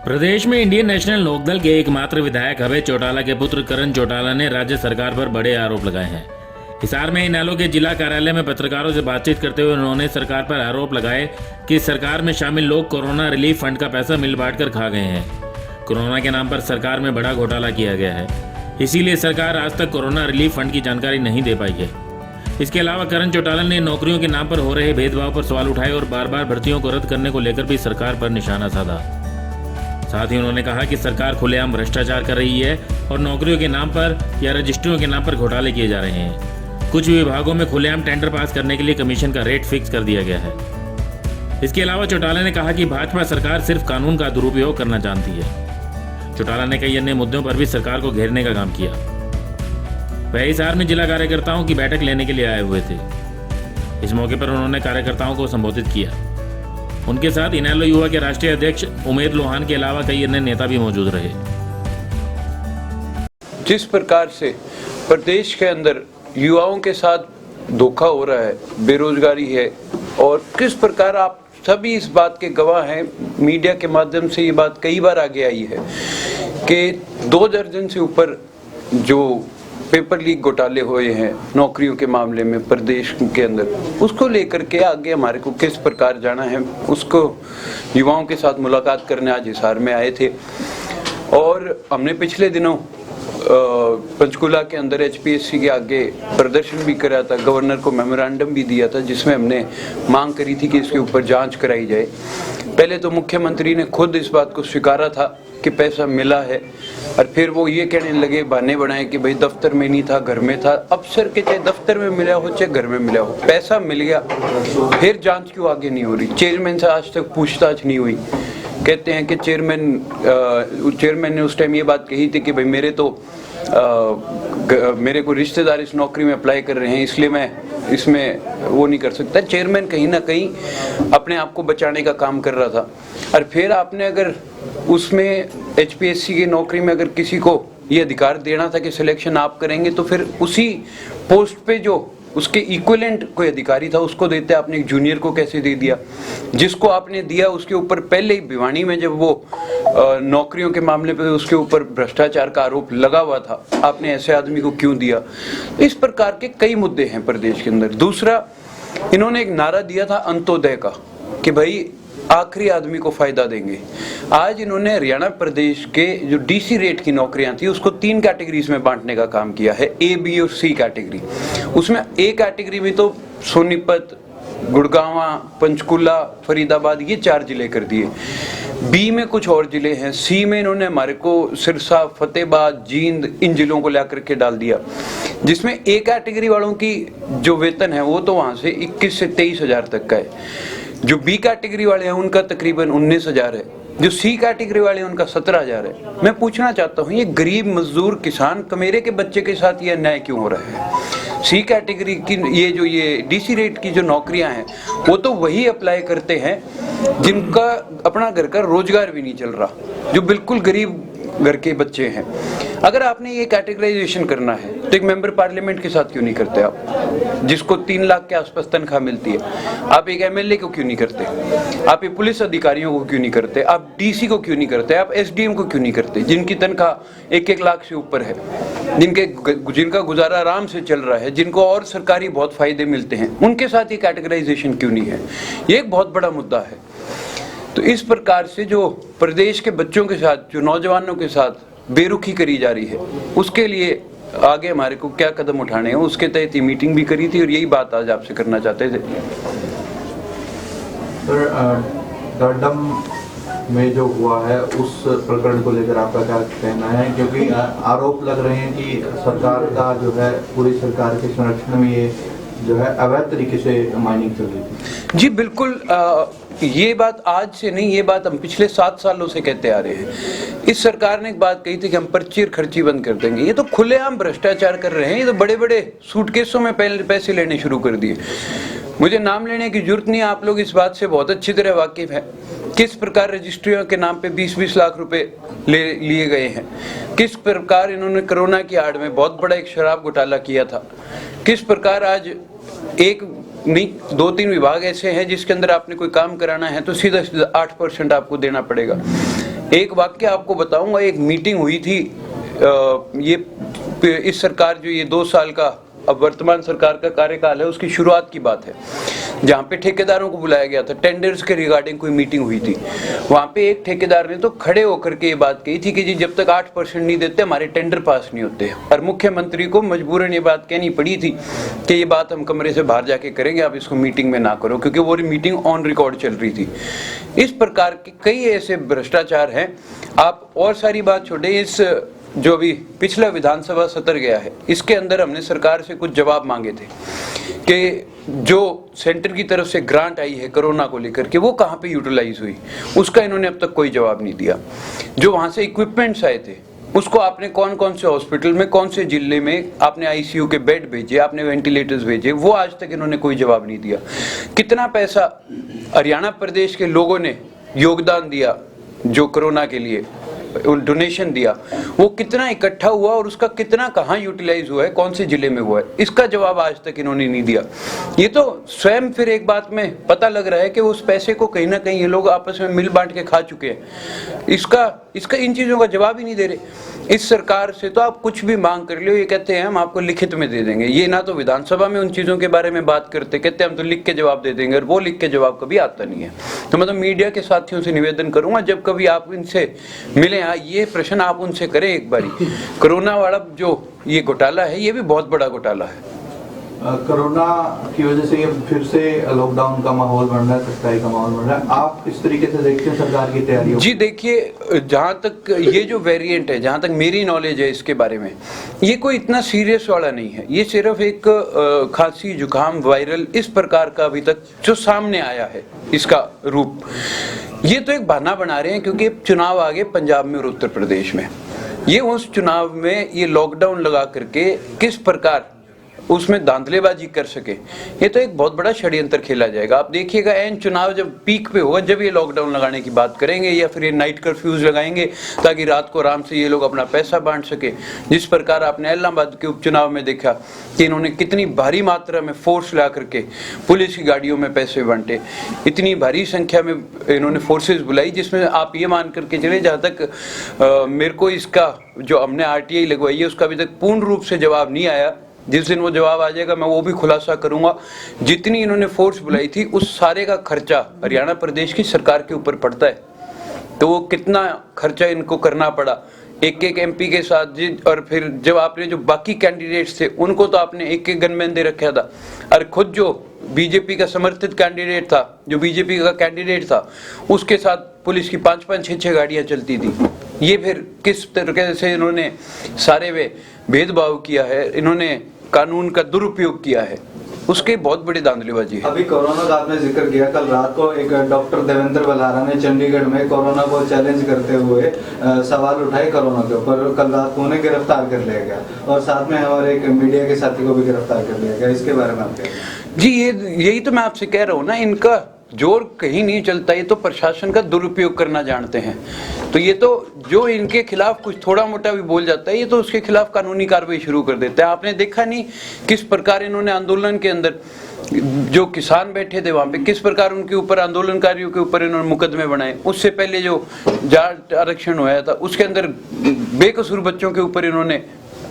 प्रदेश में Indian national Lokdal के एकमात्र विधायक अभय चौटाला के पुत्र करण चौटाला ने राज्य सरकार पर बड़े आरोप लगाए हैं। हिसार में इनेलो के जिला कार्यालय में पत्रकारों से बातचीत करते हुए उन्होंने सरकार पर आरोप लगाए कि सरकार में शामिल लोग कोरोना रिलीफ फंड का पैसा मिल बांट कर खा गए हैं। कोरोना के नाम पर सरकार में बड़ा घोटाला किया गया है, इसीलिए सरकार आज तक कोरोना रिलीफ फंड की जानकारी नहीं दे पाई है। इसके अलावा करण चौटाला ने नौकरियों के नाम पर हो रहे भेदभाव पर सवाल उठाए और बार बार भर्तियों को रद्द करने को लेकर भी सरकार पर निशाना साधा। साथ ही उन्होंने कहा कि सरकार खुलेआम भ्रष्टाचार कर रही है और नौकरियों के नाम पर या रजिस्ट्रियों के नाम पर घोटाले किए जा रहे हैं। कुछ विभागों में खुलेआम टेंडर पास करने के लिए कमीशन का रेट फिक्स कर दिया गया है। इसके अलावा चौटाला ने कहा कि भाजपा सरकार सिर्फ कानून का दुरुपयोग करना जानती है। चौटाला ने कई अन्य मुद्दों पर भी सरकार को घेरने का काम किया। वह हिसार में जिला कार्यकर्ताओं की बैठक लेने के लिए आए हुए थे। इस मौके पर उन्होंने कार्यकर्ताओं को संबोधित किया। उनके साथ इनेलो युवा के राष्ट्रीय अध्यक्ष उमेद लोहान के अलावा कई अन्य नेता भी मौजूद रहे। जिस प्रकार से प्रदेश के अंदर युवाओं के साथ धोखा हो रहा है, बेरोजगारी है, और किस प्रकार आप सभी इस बात के गवाह हैं, मीडिया के माध्यम से ये बात कई बार आगे आई है कि 2 दर्जन से ऊपर जो पेपर लीक घोटाले हुए हैं नौकरियों के मामले में प्रदेश के अंदर, उसको लेकर के आगे हमारे को किस प्रकार जाना है, उसको युवाओं के साथ मुलाकात करने आज हिसार में आए थे। और हमने पिछले दिनों पंचकुला के अंदर HPSC के आगे प्रदर्शन भी करा था, गवर्नर को मेमोरेंडम भी दिया था, जिसमें हमने मांग करी थी कि इसके ऊपर जांच कराई जाए। पहले तो मुख्यमंत्री ने खुद इस बात को स्वीकारा था कि पैसा मिला है, और फिर वो ये कहने लगे, बहाने बनाए कि भाई दफ्तर में नहीं था, घर में था। अफसर के चाहे दफ्तर में मिला हो चाहे घर में मिला हो, पैसा मिल गया, फिर जांच क्यों आगे नहीं हो रही? चेयरमैन से आज तक पूछताछ नहीं हुई। कहते हैं कि चेयरमैन ने उस टाइम ये बात कही थी कि भाई मेरे को रिश्तेदार इस नौकरी में अप्लाई कर रहे हैं, इसलिए मैं इसमें वो नहीं कर सकता। चेयरमैन कहीं ना कहीं अपने आप को बचाने का काम कर रहा था। और फिर आपने अगर उसमें HPSC की नौकरी में अगर किसी को ये अधिकार देना था कि सिलेक्शन आप करेंगे, तो फिर उसी पोस्ट पे जो उसके इक्विवेलेंट कोई अधिकारी था उसको देते, आपने एक जूनियर को कैसे दे दिया? जिसको आपने दिया उसके ऊपर पहले ही भिवानी में जब वो नौकरियों के मामले पे उसके ऊपर भ्रष्टाचार का आरोप लगा हुआ था, आपने ऐसे आदमी को क्यों दिया? इस प्रकार के कई मुद्दे हैं प्रदेश के अंदर। दूसरा, इन्होंने एक नारा दिया था अंत्योदय का कि भाई आखिरी आदमी को फायदा देंगे। आज इन्होंने हरियाणा प्रदेश के जो DC रेट की नौकरियां थी उसको 3 कैटेगरीज में बांटने का काम किया है, A, B और C कैटेगरी। उसमें A कैटेगरी में तो सोनीपत, गुड़गांव, पंचकुला, फरीदाबाद, ये 4 जिले कर दिए। B में कुछ और जिले हैं। C में इन्होंने हमारे को सिरसा, फतेहाबाद, जींद, इन जिलों को ला करके डाल दिया, जिसमें A कैटेगरी वालों की जो वेतन है वो तो वहाँ से 21 से 23 हज़ार तक का है। जो B कैटेगरी वाले हैं उनका तकरीबन 19,000 है। जो C कैटेगरी वाले हैं उनका 17,000 है। मैं पूछना चाहता हूँ, ये गरीब मजदूर किसान कमेरे के बच्चे के साथ ये अन्याय क्यों हो रहा है? C कैटेगरी की ये DC रेट की जो नौकरियां हैं वो तो वही अप्लाई करते हैं जिनका अपना घर का रोजगार भी नहीं चल रहा, जो बिल्कुल गरीब घर के बच्चे हैं। अगर आपने ये कैटेगराइजेशन करना है तो एक मेंबर पार्लियामेंट के साथ क्यों नहीं करते आप, जिसको 3 लाख के आसपास तनख्वाह मिलती है? आप एक MLA को क्यों नहीं करते? आप एक पुलिस अधिकारियों को क्यों नहीं करते? आप DC को क्यों नहीं करते? आप SDM को क्यों नहीं करते, जिनकी तनख्वाह 1-1 लाख से ऊपर है, जिनका गुजारा आराम से चल रहा है, जिनको और सरकारी बहुत फायदे मिलते हैं? उनके साथ ये कैटेगराइजेशन क्यों नहीं है? ये एक बहुत बड़ा मुद्दा है। तो इस प्रकार से जो प्रदेश के बच्चों के साथ, जो नौजवानों के साथ बेरुखी करी जा रही है, उसके लिए आगे हमारे को क्या कदम उठाने हैं, उसके तहत ही मीटिंग भी करी थी और यही बात आज आपसे करना चाहते थे। सर, दर्डम में जो हुआ है उस प्रकरण को लेकर आपका क्या कहना है? क्योंकि आरोप लग रहे हैं कि सरकार का जो है, पूरी सरकार के संरक्षण में ये जो है अवैध तरीके से माइनिंग चल रही थी। जी बिल्कुल, ये बात आज से नहीं, ये बात हम पिछले 7 सालों से कहते आ रहे हैं। इस सरकार ने एक बात कही थी कि हम पर्ची और खर्ची बंद कर देंगे। ये तो खुलेआम भ्रष्टाचार कर रहे हैं। ये तो बड़े बड़े सूटकेसों में पहले पैसे लेने शुरू कर दिए। मुझे नाम लेने की जरूरत नहीं, आप लोग इस बात से बहुत अच्छी तरह वाकिफ हैं किस प्रकार रजिस्ट्रियों के नाम पे 20-20 लाख रुपए लिए गए हैं, किस प्रकार इन्होंने कोरोना की आड़ में बहुत बड़ा एक शराब घोटाला किया था, किस प्रकार आज एक नहीं 2-3 विभाग ऐसे हैं जिसके अंदर आपने कोई काम कराना है तो सीधा 8% आपको देना पड़ेगा। एक वाक्य आपको बताऊंगा, एक मीटिंग हुई थी ये इस सरकार जो ये 2 साल का अब वर्तमान सरकार का कार्यकाल है उसकी शुरुआत की बात है, जहाँ पे ठेकेदारों को बुलाया गया था, टेंडर्स के रिगार्डिंग कोई मीटिंग हुई थी। वहाँ पे एक ठेकेदार ने तो खड़े होकर के ये बात कही थी कि जी जब तक 8% नहीं देते हमारे टेंडर पास नहीं होते, और मुख्यमंत्री को मजबूरन ये बात कहनी पड़ी थी कि ये बात हम कमरे से बाहर जाके करेंगे, आप इसको मीटिंग में ना करो, क्योंकि वो मीटिंग ऑन रिकॉर्ड चल रही थी। इस प्रकार के कई ऐसे भ्रष्टाचार हैं। आप और सारी बात छोड़े, इस जो भी पिछला विधानसभा सत्र गया है इसके अंदर हमने सरकार से कुछ जवाब मांगे थे कि जो सेंटर की तरफ से ग्रांट आई है कोरोना को लेकर के वो कहाँ पे यूटिलाइज हुई, उसका इन्होंने अब तक कोई जवाब नहीं दिया। जो वहाँ से इक्विपमेंट्स आए थे उसको आपने कौन कौन से हॉस्पिटल में, कौन से जिले में आपने आईसीयू के बेड भेजे, आपने वेंटिलेटर्स भेजे, वो आज तक इन्होंने कोई जवाब नहीं दिया। कितना पैसा हरियाणा प्रदेश के लोगों ने योगदान दिया जो कोरोना के लिए डोनेशन दिया, वो कितना इकट्ठा हुआ और उसका कितना कहाँ यूटिलाइज हुआ है, कौन से जिले में हुआ है, इसका जवाब आज तक इन्होंने नहीं दिया। ये तो स्वयं फिर एक बात में पता लग रहा है कि उस पैसे को कहीं ना कहीं ये लोग आपस में मिल बांट के खा चुके हैं। इसका इन चीज़ों का जवाब ही नहीं दे रहे। इस सरकार से तो आप कुछ भी मांग कर लो, ये कहते हैं हम आपको लिखित में दे देंगे। ये ना तो विधानसभा में उन चीज़ों के बारे में बात करते, कहते हैं हम तो लिख के जवाब दे देंगे, और वो लिख के जवाब कभी आता नहीं है। तो मैं तो मीडिया के साथियों से निवेदन करूंगा, जब कभी आप इनसे मिले ये प्रश्न आप उनसे करें एक बारी। कोरोना वाला जो ये घोटाला है ये भी बहुत बड़ा घोटाला है। कोरोना की वजह से ये फिर से लॉकडाउन का माहौल बन रहा है, सख्ताई का माहौल बन रहा है। आप किस तरीके से देखते हैं सरकार की तैयारियों? जी देखिए, जहाँ तक ये जो वेरिएंट है, जहाँ तक मेरी नॉलेज है इसके बारे में, ये कोई इतना सीरियस वाला नहीं है। ये सिर्फ एक खांसी जुकाम वायरल इस प्रकार का अभी तक जो सामने आया है इसका रूप, ये तो एक बहाना बना रहे हैं क्योंकि चुनाव आ गए पंजाब में और उत्तर प्रदेश में। ये उस चुनाव में ये लॉकडाउन लगा करके किस प्रकार उसमें धांधलेबाजी कर सके, ये तो एक बहुत बड़ा षड्यंत्र खेला जाएगा। आप देखिएगा एन चुनाव जब पीक पे होगा, जब ये लॉकडाउन लगाने की बात करेंगे या फिर ये नाइट कर्फ्यूज लगाएंगे ताकि रात को आराम से ये लोग अपना पैसा बांट सके। जिस प्रकार आपने इलाहाबाद के उपचुनाव में देखा कि इन्होंने कितनी भारी मात्रा में फोर्स ला करके पुलिस की गाड़ियों में पैसे बांटे, इतनी भारी संख्या में इन्होंने फोर्सेज बुलाई, जिसमें आप ये मान करके चले, जहाँ तक मेरे को इसका जो हमने RTI लगवाई है उसका अभी तक पूर्ण रूप से जवाब नहीं आया। जिस दिन वो जवाब आ जाएगा मैं वो भी खुलासा करूंगा। जितनी इन्होंने फोर्स बुलाई थी उस सारे का खर्चा हरियाणा प्रदेश की सरकार के ऊपर पड़ता है, तो वो कितना खर्चा इनको करना पड़ा एक एक MP के साथ। और फिर जब आपने जो बाकी कैंडिडेट्स थे उनको तो आपने एक गनमैन दे रखा था, और खुद जो बीजेपी का समर्थित कैंडिडेट था, जो बीजेपी का कैंडिडेट था, उसके साथ पुलिस की 5-5, 6-6 गाड़ियां चलती थी। ये फिर किस तरीके से इन्होंने सारे वे भेदभाव किया है, इन्होंने कानून का दुरुपयोग किया है, उसके बहुत बड़ी धांधलीबाजी है। अभी कोरोना का आपने जिक्र किया, कल रात को एक डॉक्टर देवेंद्र बलारा ने चंडीगढ़ में कोरोना को चैलेंज करते हुए सवाल उठाए कोरोना के ऊपर। कल रात को उन्हें गिरफ्तार कर लिया गया और साथ में हमारे एक मीडिया के साथी को भी गिरफ्तार कर लिया गया। इसके बारे में आप क्या? जी यही तो मैं आपसे कह रहा हूँ ना, इनका जोर कहीं नहीं चलता। ये तो प्रशासन का दुरुपयोग करना जानते हैं। तो ये तो जो इनके खिलाफ कुछ थोड़ा मोटा भी बोल जाता है, ये तो उसके खिलाफ कानूनी कार्रवाई शुरू कर देता है। आपने देखा नहीं किस प्रकार इन्होंने आंदोलन के अंदर जो किसान बैठे थे वहां पे किस प्रकार उनके ऊपर, आंदोलनकारियों के ऊपर इन्होंने मुकदमे बनाए। उससे पहले जो जाट आरक्षण हुआ था उसके अंदर बेकसूर बच्चों के ऊपर इन्होंने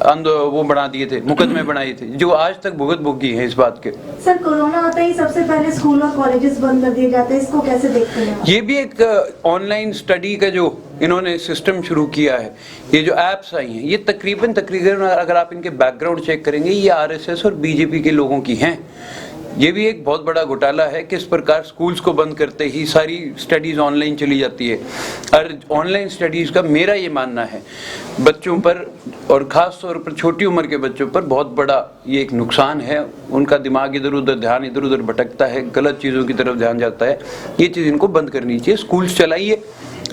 वो बना दिए थे, मुकदमे बनाए थे, जो आज तक भुगत भोगी है इस बात के। सर कोरोना होता ही सबसे पहले स्कूल और कॉलेजेस बंद कर दिए जाते हैं, इसको कैसे देखते हैं? ये भी एक ऑनलाइन स्टडी का जो इन्होंने सिस्टम शुरू किया है, ये जो एप्स आई हैं, ये तकरीबन अगर आप इनके बैकग्राउंड चेक करेंगे ये RSS और BJP के लोगों की हैं। ये भी एक बहुत बड़ा घोटाला है, किस प्रकार स्कूल्स को बंद करते ही सारी स्टडीज़ ऑनलाइन चली जाती है। और ऑनलाइन स्टडीज़ का मेरा ये मानना है बच्चों पर और ख़ास तौर पर छोटी उम्र के बच्चों पर बहुत बड़ा ये एक नुकसान है। उनका दिमाग इधर उधर, ध्यान इधर उधर भटकता है, गलत चीज़ों की तरफ ध्यान जाता है। ये चीज़ इनको बंद करनी चाहिए। स्कूल्स चलाइए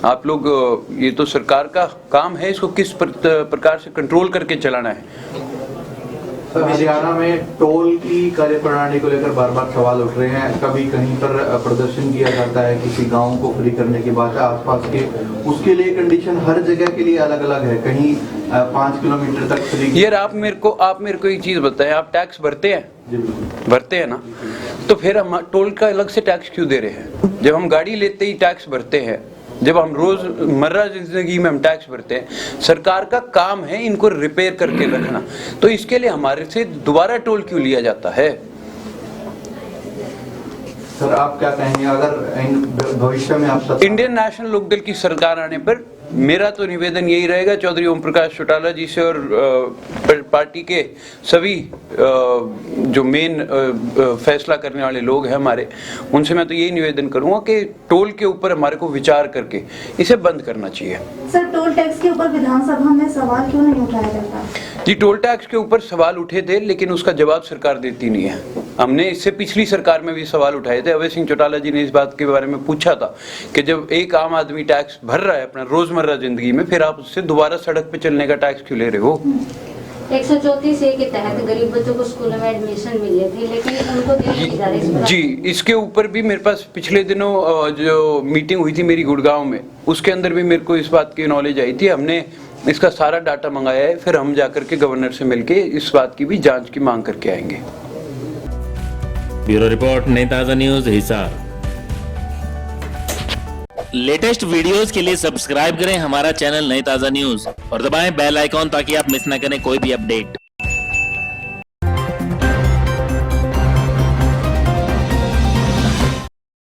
आप लोग, ये तो सरकार का काम है, इसको किस प्रकार से कंट्रोल करके चलाना है। हरियाणा में टोल की कार्यप्रणाली को लेकर बार बार सवाल उठ रहे हैं। कभी कहीं पर प्रदर्शन किया जाता है किसी गांव को फ्री करने की बात है आसपास के, उसके लिए कंडीशन हर जगह के लिए अलग अलग है। कहीं 5 किलोमीटर तक फ्री। यार आप मेरे को एक चीज बताएं, आप टैक्स भरते हैं? जी बिल्कुल भरते हैं ना, तो फिर हम टोल का अलग से टैक्स क्यों दे रहे हैं? जब हम गाड़ी लेते ही टैक्स भरते हैं जब हम रोजमर्रा जिंदगी में हम टैक्स भरते हैं, सरकार का काम है इनको रिपेयर करके रखना, तो इसके लिए हमारे से दोबारा टोल क्यों लिया जाता है? सर आप क्या कहेंगे अगर भविष्य में आप इंडियन नेशनल लोकदल की सरकार आने पर मेरा तो निवेदन यही रहेगा चौधरी ओम प्रकाश चौटाला जी से और पार्टी के सभी जो मेन फैसला करने वाले लोग हैं हमारे, उनसे मैं तो यही निवेदन करूंगा कि टोल के ऊपर हमारे को विचार करके इसे बंद करना चाहिए। सर टोल टैक्स के ऊपर विधानसभा में सवाल क्यों नहीं उठाया जाता? जी, टोल टैक्स के ऊपर सवाल उठे थे लेकिन उसका जवाब सरकार देती नहीं है। हमने इससे पिछली सरकार में भी सवाल उठाए थे। अभय सिंह चौटाला जी ने इस बात के बारे में पूछा था कि जब एक आम आदमी टैक्स भर रहा है अपना रोजमर्रा जिंदगी में, फिर आप उससे दोबारा सड़क पे चलने का टैक्स क्यों ले रहे हो? 134A के तहत गरीब बच्चों को स्कूलों में एडमिशन मिले थे लेकिन उनको दिया नहीं जा रहा है। जी, इसके ऊपर भी मेरे पास पिछले दिनों जो मीटिंग हुई थी मेरी गुड़गांव में, उसके अंदर भी मेरे को इस बात की नॉलेज आई थी। हमने इसका सारा डाटा मंगाया है, फिर हम जाकर के गवर्नर से मिलके इस बात की भी जांच की मांग करके आएंगे। ब्यूरो रिपोर्ट, नई ताज़ा न्यूज़, हिसार। लेटेस्ट वीडियोस के लिए सब्सक्राइब करें हमारा चैनल नई ताज़ा न्यूज़ और दबाएं बेल आइकॉन ताकि आप मिस न करें कोई भी अपडेट।